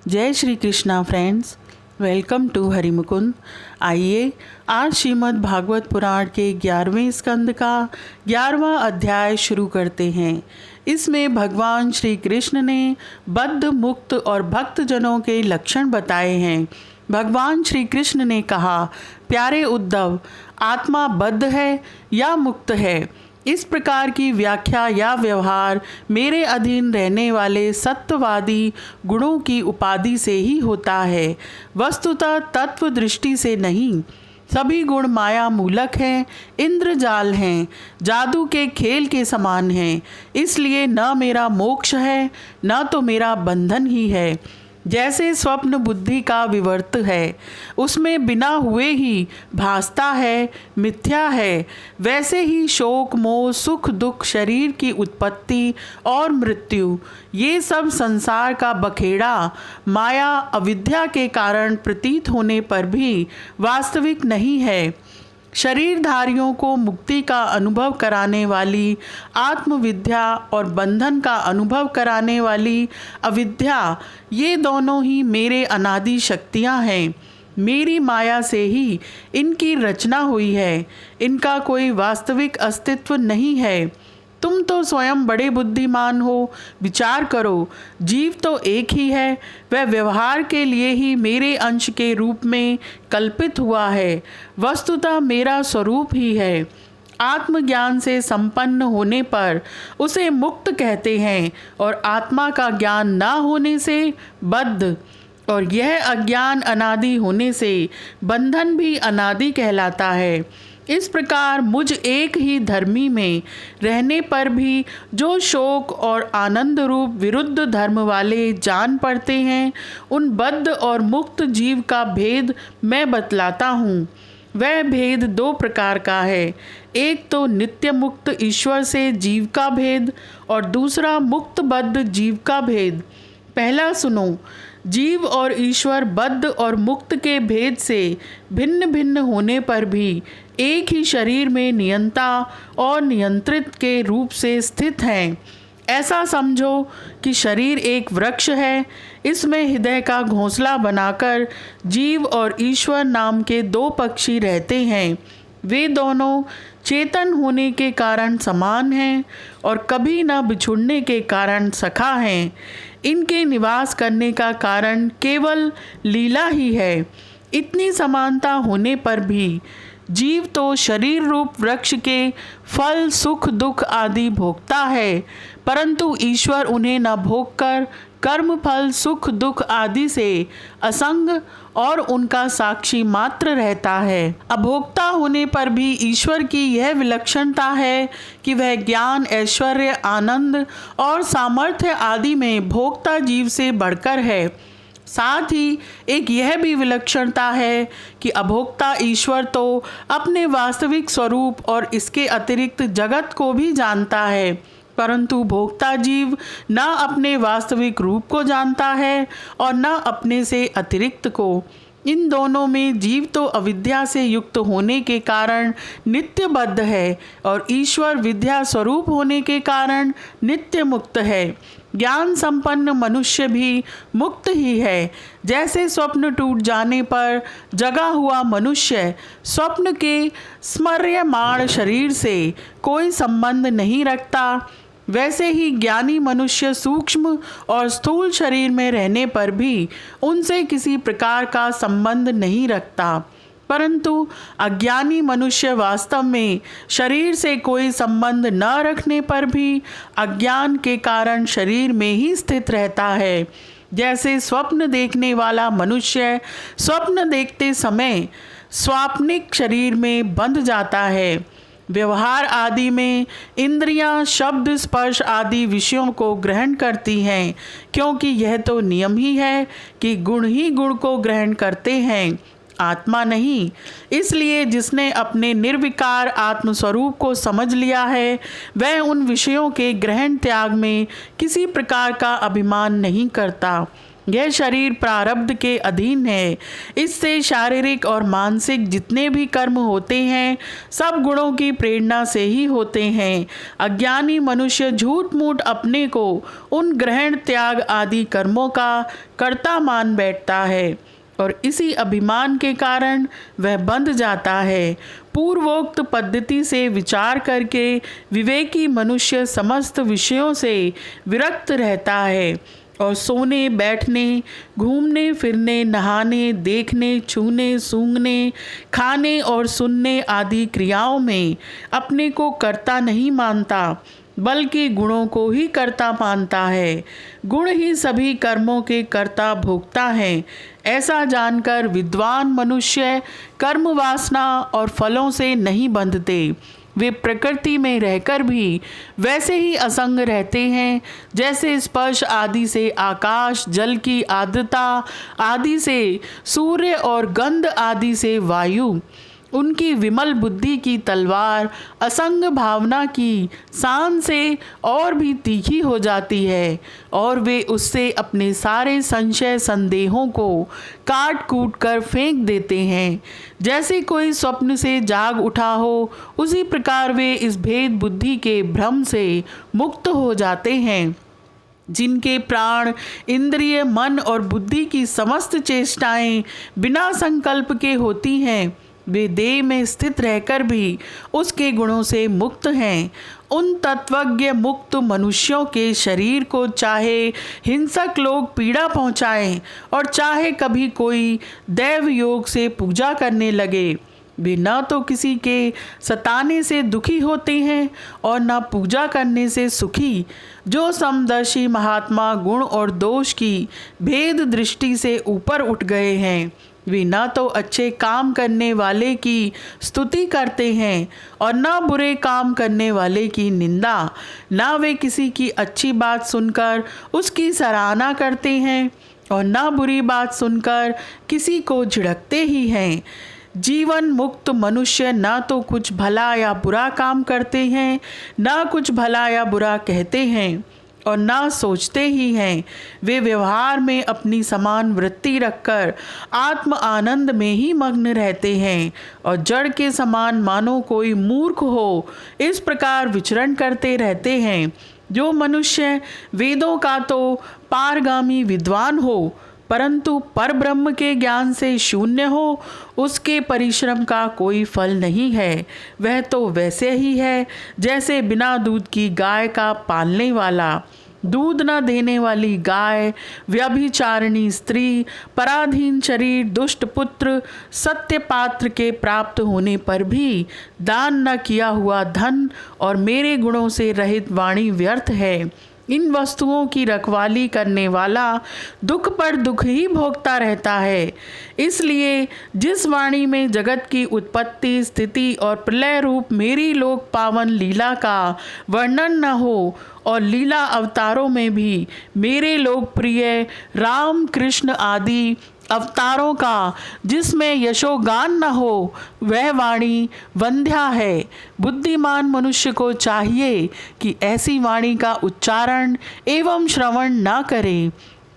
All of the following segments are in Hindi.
जय Shri Krishna friends, welcome to Harimukund. आइए आज श्रीमद् भागवत पुराण के 11वें स्कंद का 11वां अध्याय शुरू करते हैं। इसमें भगवान श्री कृष्ण ने बद्ध, मुक्त और भक्त जनों के लक्षण बताए हैं। भगवान श्री कृष्ण ने कहा, प्यारे उद्धव, आत्मा बद्ध है या मुक्त है, इस प्रकार की व्याख्या या व्यवहार मेरे अधीन रहने वाले सत्यवादी गुणों की उपाधि से ही होता है, वस्तुतः तत्व दृष्टि से नहीं। सभी गुण माया मूलक हैं, इंद्रजाल हैं, जादू के खेल के समान हैं। इसलिए न मेरा मोक्ष है, न तो मेरा बंधन ही है। जैसे स्वप्न बुद्धि का विवर्त है, उसमें बिना हुए ही भासता है, मिथ्या है, वैसे ही शोक, मोह, सुख, दुख, शरीर की उत्पत्ति और मृत्यु, ये सब संसार का बखेड़ा माया अविद्या के कारण प्रतीत होने पर भी वास्तविक नहीं है। शरीरधारियों को मुक्ति का अनुभव कराने वाली आत्मविद्या और बंधन का अनुभव कराने वाली अविद्या, ये दोनों ही मेरे अनादि शक्तियाँ हैं। मेरी माया से ही इनकी रचना हुई है, इनका कोई वास्तविक अस्तित्व नहीं है। तुम तो स्वयं बड़े बुद्धिमान हो, विचार करो। जीव तो एक ही है, वह व्यवहार के लिए ही मेरे अंश के रूप में कल्पित हुआ है, वस्तुतः मेरा स्वरूप ही है। आत्मज्ञान से संपन्न होने पर उसे मुक्त कहते हैं और आत्मा का ज्ञान ना होने से बद्ध, और यह अज्ञान अनादि होने से बंधन भी अनादि कहलाता है। इस प्रकार मुझ एक ही धर्मी में रहने पर भी जो शोक और आनंद रूप विरुद्ध धर्म वाले जान पड़ते हैं, उन बद्ध और मुक्त जीव का भेद मैं बतलाता हूँ। वह भेद दो प्रकार का है, एक तो नित्य मुक्त ईश्वर से जीव का भेद और दूसरा मुक्त बद्ध जीव का भेद। पहला सुनो। जीव और ईश्वर बद्ध और मुक्त के भेद से भिन्न भिन्न होने पर भी एक ही शरीर में नियंता और नियंत्रित के रूप से स्थित हैं। ऐसा समझो कि शरीर एक वृक्ष है, इसमें हृदय का घोंसला बनाकर जीव और ईश्वर नाम के दो पक्षी रहते हैं। वे दोनों चेतन होने के कारण समान हैं और कभी न बिछुड़ने के कारण सखा हैं। इनके निवास करने का कारण केवल लीला ही है। इतनी समानता होने पर भी जीव तो शरीर रूप वृक्ष के फल, सुख, दुख आदि भोगता है, परंतु ईश्वर उन्हें न भोगकर कर्म फल, सुख, दुख आदि से असंग और उनका साक्षी मात्र रहता है। अभोक्ता होने पर भी ईश्वर की यह विलक्षणता है कि वह ज्ञान, ऐश्वर्य, आनंद और सामर्थ्य आदि में भोक्ता जीव से बढ़कर है। साथ ही एक यह भी विलक्षणता है कि अभोक्ता ईश्वर तो अपने वास्तविक स्वरूप और इसके अतिरिक्त जगत को भी जानता है, परंतु भोक्ता जीव न अपने वास्तविक रूप को जानता है और न अपने से अतिरिक्त को। इन दोनों में जीव तो अविद्या से युक्त होने के कारण नित्य बद्ध है और ईश्वर विद्या स्वरूप होने के कारण नित्य मुक्त है। ज्ञान संपन्न मनुष्य भी मुक्त ही है। जैसे स्वप्न टूट जाने पर जगा हुआ मनुष्य स्वप्न के स्मर्यमाण शरीर से कोई संबंध नहीं रखता, वैसे ही ज्ञानी मनुष्य सूक्ष्म और स्थूल शरीर में रहने पर भी उनसे किसी प्रकार का संबंध नहीं रखता, परंतु अज्ञानी मनुष्य वास्तव में शरीर से कोई संबंध न रखने पर भी अज्ञान के कारण शरीर में ही स्थित रहता है। जैसे स्वप्न देखने वाला मनुष्य स्वप्न देखते समय स्वाप्निक शरीर में बंध जाता है। व्यवहार आदि में इंद्रियां शब्द, स्पर्श आदि विषयों को ग्रहण करती हैं, क्योंकि यह तो नियम ही है कि गुण ही गुण को ग्रहण करते हैं, आत्मा नहीं। इसलिए जिसने अपने निर्विकार आत्मस्वरूप को समझ लिया है, वह उन विषयों के ग्रहण त्याग में किसी प्रकार का अभिमान नहीं करता। यह शरीर प्रारब्ध के अधीन है। इससे शारीरिक और मानसिक जितने भी कर्म होते हैं सब गुणों की प्रेरणा से ही होते हैं। अज्ञानी मनुष्य झूठ मूठ अपने को उन ग्रहण त्याग आदि कर्मों का कर्ता मान बैठता है और इसी अभिमान के कारण वह बंध जाता है। पूर्वोक्त पद्धति से विचार करके विवेकी मनुष्य समस्त विषयों से विरक्त रहता है और सोने बैठने, घूमने फिरने, नहाने, देखने, छूने, सूंघने, खाने और सुनने आदि क्रियाओं में अपने को कर्ता नहीं मानता, बल्कि गुणों को ही कर्ता मानता है। गुण ही सभी कर्मों के कर्ता भोक्ता हैं। ऐसा जानकर विद्वान मनुष्य कर्म वासना और फलों से नहीं बंधते। वे प्रकृति में रहकर भी वैसे ही असंग रहते हैं जैसे स्पर्श आदि से आकाश, जल की आर्द्रता आदि से सूर्य और गंध आदि से वायु। उनकी विमल बुद्धि की तलवार असंग भावना की सान से और भी तीखी हो जाती है और वे उससे अपने सारे संशय संदेहों को काट कूट कर फेंक देते हैं। जैसे कोई स्वप्न से जाग उठा हो, उसी प्रकार वे इस भेद बुद्धि के भ्रम से मुक्त हो जाते हैं। जिनके प्राण, इंद्रिय, मन और बुद्धि की समस्त चेष्टाएं बिना संकल्प के होती हैं, वे देह में स्थित रहकर भी उसके गुणों से मुक्त हैं। उन तत्वज्ञ मुक्त मनुष्यों के शरीर को चाहे हिंसक लोग पीड़ा पहुँचाएं और चाहे कभी कोई दैव योग से पूजा करने लगे, वे न तो किसी के सताने से दुखी होते हैं और न पूजा करने से सुखी। जो समदर्शी महात्मा गुण और दोष की भेद दृष्टि से ऊपर उठ गए हैं, वे न तो अच्छे काम करने वाले की स्तुति करते हैं और न बुरे काम करने वाले की निंदा। न वे किसी की अच्छी बात सुनकर उसकी सराहना करते हैं और न बुरी बात सुनकर किसी को झिड़कते ही हैं। जीवन मुक्त मनुष्य न तो कुछ भला या बुरा काम करते हैं, न कुछ भला या बुरा कहते हैं और ना सोचते ही हैं। वे व्यवहार में अपनी समान वृत्ति रखकर आत्म आनंद में ही मग्न रहते हैं और जड़ के समान मानो कोई मूर्ख हो, इस प्रकार विचरण करते रहते हैं। जो मनुष्य वेदों का तो पारगामी विद्वान हो, परंतु परब्रह्म के ज्ञान से शून्य हो, उसके परिश्रम का कोई फल नहीं है। वह तो वैसे ही है जैसे बिना दूध की गाय का पालने वाला। दूध न देने वाली गाय, व्यभिचारिणी स्त्री, पराधीन शरीर, दुष्ट पुत्र, सत्य पात्र के प्राप्त होने पर भी दान न किया हुआ धन और मेरे गुणों से रहित वाणी व्यर्थ है। इन वस्तुओं की रखवाली करने वाला दुख पर दुख ही भोगता रहता है। इसलिए जिस वाणी में जगत की उत्पत्ति, स्थिति और प्रलय रूप मेरी लोक पावन लीला का वर्णन न हो और लीला अवतारों में भी मेरे लोकप्रिय राम, कृष्ण आदि अवतारों का जिसमें यशोगान न हो, वह वाणी वंध्या है। बुद्धिमान मनुष्य को चाहिए कि ऐसी वाणी का उच्चारण एवं श्रवण न करे।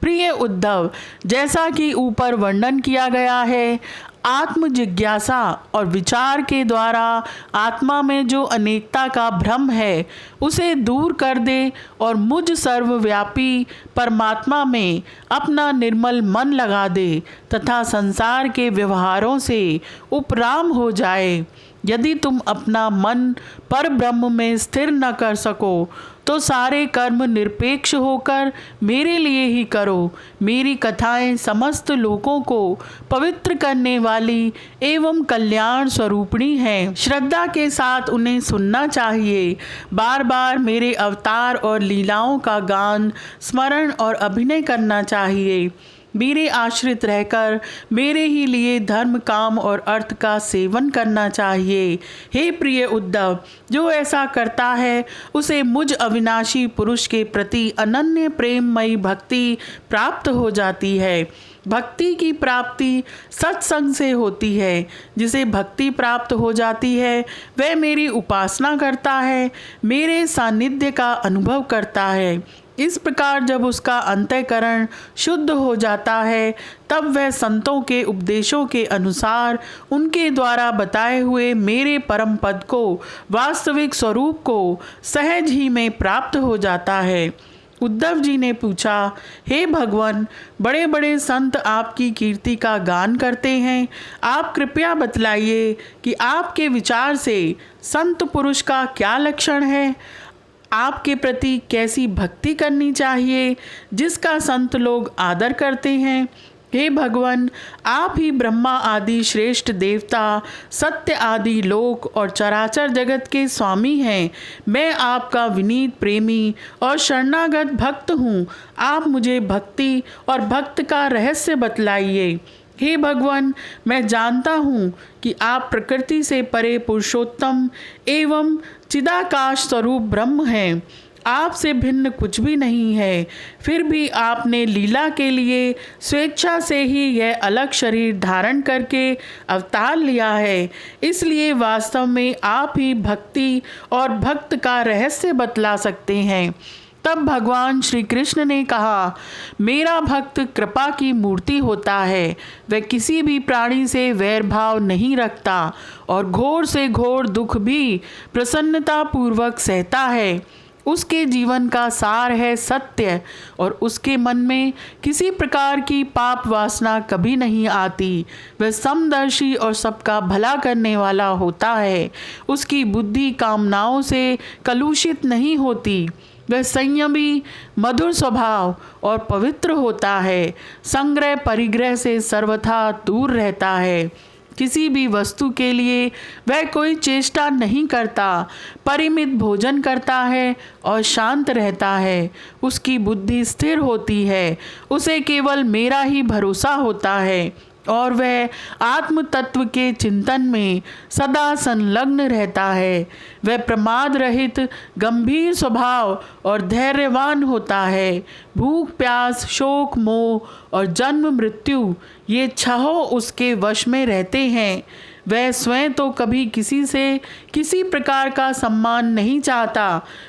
प्रिय उद्धव, जैसा कि ऊपर वर्णन किया गया है, आत्म जिज्ञासा और विचार के द्वारा आत्मा में जो अनेकता का भ्रम है उसे दूर कर दे और मुझ सर्वव्यापी परमात्मा में अपना निर्मल मन लगा दे तथा संसार के व्यवहारों से उपराम हो जाए। यदि तुम अपना मन पर ब्रह्म में स्थिर न कर सको तो सारे कर्म निरपेक्ष होकर मेरे लिए ही करो। मेरी कथाएं समस्त लोगों को पवित्र करने वाली एवं कल्याण स्वरूपिणी हैं। श्रद्धा के साथ उन्हें सुनना चाहिए। बार बार मेरे अवतार और लीलाओं का गान, स्मरण और अभिनय करना चाहिए। मेरे आश्रित रहकर मेरे ही लिए धर्म, काम और अर्थ का सेवन करना चाहिए। हे प्रिय उद्धव, जो ऐसा करता है उसे मुझ अविनाशी पुरुष के प्रति अनन्य प्रेममयी भक्ति प्राप्त हो जाती है। भक्ति की प्राप्ति सत्संग से होती है। जिसे भक्ति प्राप्त हो जाती है वह मेरी उपासना करता है, मेरे सानिध्य का अनुभव करता है। इस प्रकार जब उसका अंतःकरण शुद्ध हो जाता है तब वह संतों के उपदेशों के अनुसार उनके द्वारा बताए हुए मेरे परम पद को, वास्तविक स्वरूप को सहज ही में प्राप्त हो जाता है। उद्धव जी ने पूछा, हे भगवान, बड़े बड़े संत आपकी कीर्ति का गान करते हैं। आप कृपया बतलाइए कि आपके विचार से संत पुरुष का क्या लक्षण है। आपके प्रति कैसी भक्ति करनी चाहिए जिसका संत लोग आदर करते हैं। हे भगवान, आप ही ब्रह्मा आदि श्रेष्ठ देवता, सत्य आदि लोक और चराचर जगत के स्वामी हैं। मैं आपका विनीत प्रेमी और शरणागत भक्त हूँ। आप मुझे भक्ति और भक्त का रहस्य बतलाइए। हे भगवान, मैं जानता हूँ कि आप प्रकृति से परे पुरुषोत्तम एवं चिदाकाश स्वरूप ब्रह्म हैं। आपसे भिन्न कुछ भी नहीं है। फिर भी आपने लीला के लिए स्वेच्छा से ही यह अलग शरीर धारण करके अवतार लिया है। इसलिए वास्तव में आप ही भक्ति और भक्त का रहस्य बतला सकते हैं। तब भगवान श्री कृष्ण ने कहा, मेरा भक्त कृपा की मूर्ति होता है। वह किसी भी प्राणी से वैर भाव नहीं रखता और घोर से घोर दुख भी प्रसन्नता पूर्वक सहता है। उसके जीवन का सार है सत्य और उसके मन में किसी प्रकार की पाप वासना कभी नहीं आती। वह समदर्शी और सबका भला करने वाला होता है। उसकी बुद्धि कामनाओं से कलुषित नहीं होती। वह संयमी, मधुर स्वभाव और पवित्र होता है। संग्रह परिग्रह से सर्वथा दूर रहता है। किसी भी वस्तु के लिए वह कोई चेष्टा नहीं करता। परिमित भोजन करता है और शांत रहता है। उसकी बुद्धि स्थिर होती है। उसे केवल मेरा ही भरोसा होता है और वह आत्म तत्व के चिंतन में सदा संलग्न रहता है। वह प्रमाद रहित, गंभीर स्वभाव और धैर्यवान होता है। भूख, प्यास, शोक, मोह और जन्म मृत्यु ये छहों उसके वश में रहते हैं। वह स्वयं तो कभी किसी से किसी प्रकार का सम्मान नहीं चाहता,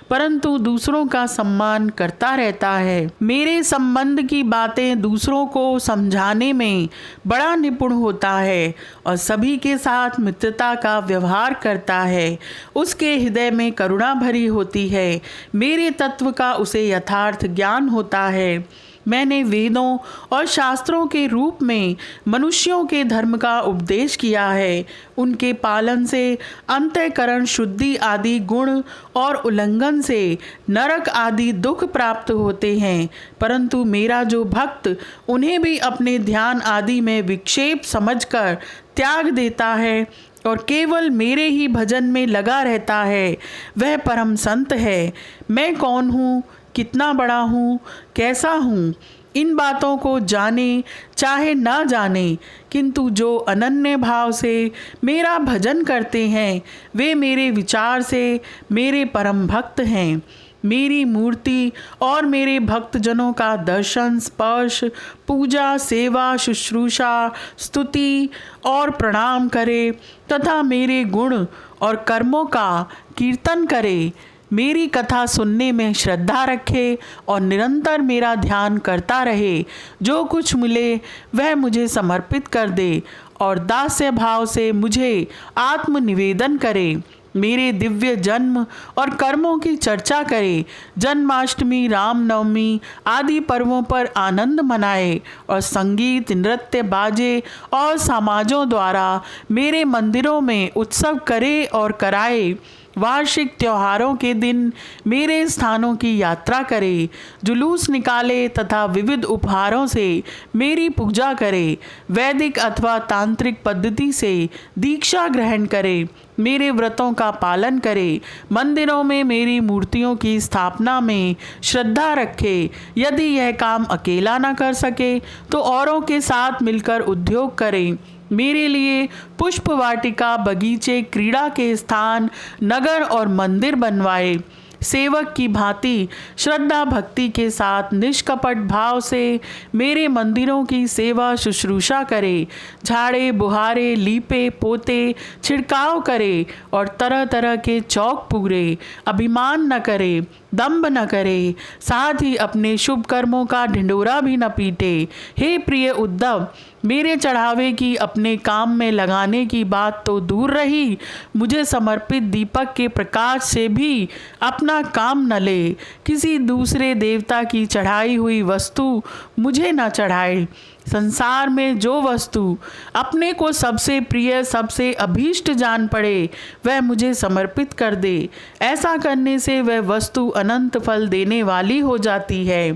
परंतु दूसरों का सम्मान करता रहता है। मेरे संबंध की बातें दूसरों को समझाने में बड़ा निपुण होता है और सभी के साथ मित्रता का व्यवहार करता है। उसके हृदय में करुणा भरी होती है। मेरे तत्व का उसे यथार्थ ज्ञान होता है। मैंने वेदों और शास्त्रों के रूप में मनुष्यों के धर्म का उपदेश किया है। उनके पालन से अंतःकरण शुद्धि आदि गुण और उल्लंघन से नरक आदि दुख प्राप्त होते हैं। परंतु मेरा जो भक्त उन्हें भी अपने ध्यान आदि में विक्षेप समझकर त्याग देता है और केवल मेरे ही भजन में लगा रहता है, वह परम संत है। मैं कौन हूँ, कितना बड़ा हूँ, कैसा हूँ, इन बातों को जाने चाहे ना जाने, किंतु जो अनन्य भाव से मेरा भजन करते हैं वे मेरे विचार से मेरे परम भक्त हैं। मेरी मूर्ति और मेरे भक्तजनों का दर्शन, स्पर्श, पूजा, सेवा, शुश्रूषा, स्तुति और प्रणाम करे तथा मेरे गुण और कर्मों का कीर्तन करे। मेरी कथा सुनने में श्रद्धा रखे और निरंतर मेरा ध्यान करता रहे। जो कुछ मिले वह मुझे समर्पित कर दे और दास्य भाव से मुझे आत्मनिवेदन करे। मेरे दिव्य जन्म और कर्मों की चर्चा करे। जन्माष्टमी, रामनवमी आदि पर्वों पर आनंद मनाए और संगीत, नृत्य, बाजे और समाजों द्वारा मेरे मंदिरों में उत्सव करे और कराए। वार्षिक त्योहारों के दिन मेरे स्थानों की यात्रा करे, जुलूस निकाले तथा विविध उपहारों से मेरी पूजा करे। वैदिक अथवा तांत्रिक पद्धति से दीक्षा ग्रहण करे। मेरे व्रतों का पालन करे। मंदिरों में मेरी मूर्तियों की स्थापना में श्रद्धा रखे। यदि यह काम अकेला न कर सके तो औरों के साथ मिलकर उद्योग करे। मेरे लिए पुष्प वाटिका, बगीचे, क्रीड़ा के स्थान, नगर और मंदिर बनवाए। सेवक की भांति श्रद्धा भक्ति के साथ निष्कपट भाव से मेरे मंदिरों की सेवा शुश्रूषा करे, झाड़े बुहारे लीपे पोते छिड़काव करे और तरह तरह के चौक पूरे, अभिमान न करे, दंभ न करे, साथ ही अपने शुभ कर्मों का ढिंडोरा भी न पीटे। हे प्रिय उद्धव, मेरे चढ़ावे की अपने काम में लगाने की बात तो दूर रही, मुझे समर्पित दीपक के प्रकाश से भी अपना काम न ले। किसी दूसरे देवता की चढ़ाई हुई वस्तु मुझे न चढ़ाए। संसार में जो वस्तु अपने को सबसे प्रिय सबसे अभीष्ट जान पड़े वह मुझे समर्पित कर दे। ऐसा करने से वह वस्तु अनंत फल देने वाली हो जाती है।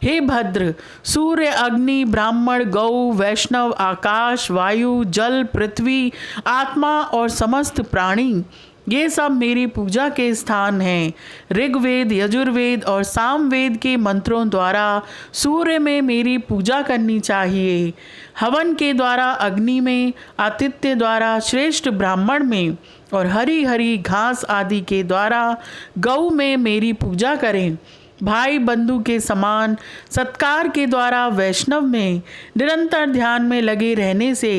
हे भद्र, सूर्य अग्नि ब्राह्मण गौ वैष्णव आकाश वायु जल पृथ्वी आत्मा और समस्त प्राणी ये सब मेरी पूजा के स्थान हैं। ऋग्वेद यजुर्वेद और सामवेद के मंत्रों द्वारा सूर्य में मेरी पूजा करनी चाहिए, हवन के द्वारा अग्नि में, आतिथ्य द्वारा श्रेष्ठ ब्राह्मण में और हरी हरी घास आदि के द्वारा गौ में मेरी पूजा करें। भाई बंधु के समान सत्कार के द्वारा वैष्णव में, निरंतर ध्यान में लगे रहने से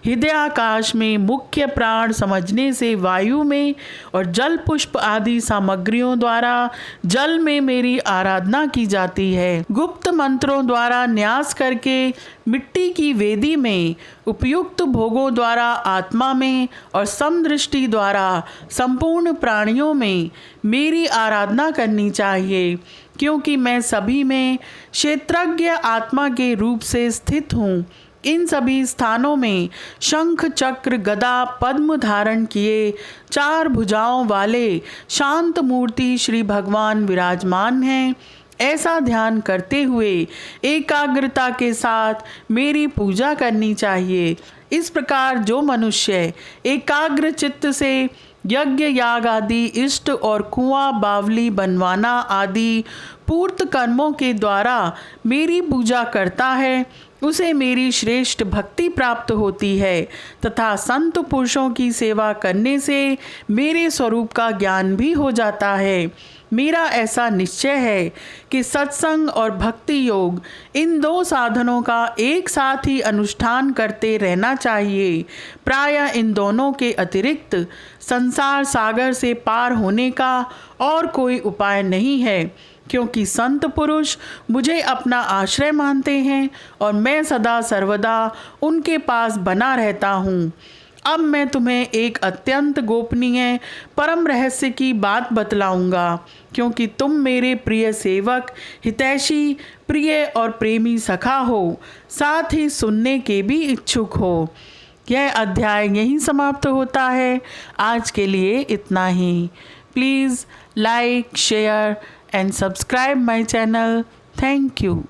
हृदयाकाश में, मुख्य प्राण समझने से वायु में और जल पुष्प आदि सामग्रियों द्वारा जल में मेरी आराधना की जाती है। गुप्त मंत्रों द्वारा न्यास करके मिट्टी की वेदी में, उपयुक्त भोगों द्वारा आत्मा में और समदृष्टि द्वारा संपूर्ण प्राणियों में मेरी आराधना करनी चाहिए, क्योंकि मैं सभी में क्षेत्रज्ञ आत्मा के रूप से स्थित हूँ। इन सभी स्थानों में शंख चक्र गदा पद्म धारण किए 4 भुजाओं वाले शांत मूर्ति श्री भगवान विराजमान हैं। ऐसा ध्यान करते हुए एकाग्रता के साथ मेरी पूजा करनी चाहिए। इस प्रकार जो मनुष्य एकाग्र चित्त से यज्ञ याग आदि इष्ट और कुआं बावली बनवाना आदि पूर्त कर्मों के द्वारा मेरी पूजा करता है, उसे मेरी श्रेष्ठ भक्ति प्राप्त होती है तथा संत पुरुषों की सेवा करने से मेरे स्वरूप का ज्ञान भी हो जाता है। मेरा ऐसा निश्चय है कि सत्संग और भक्ति योग इन 2 साधनों का एक साथ ही अनुष्ठान करते रहना चाहिए। प्रायः इन दोनों के अतिरिक्त संसार सागर से पार होने का और कोई उपाय नहीं है, क्योंकि संत पुरुष मुझे अपना आश्रय मानते हैं और मैं सदा सर्वदा उनके पास बना रहता हूँ। अब मैं तुम्हें एक अत्यंत गोपनीय परम रहस्य की बात बतलाऊंगा, क्योंकि तुम मेरे प्रिय सेवक हितैषी प्रिय और प्रेमी सखा हो, साथ ही सुनने के भी इच्छुक हो। यह अध्याय यहीं समाप्त होता है। आज के लिए इतना ही। Please like share and subscribe my channel. Thank you.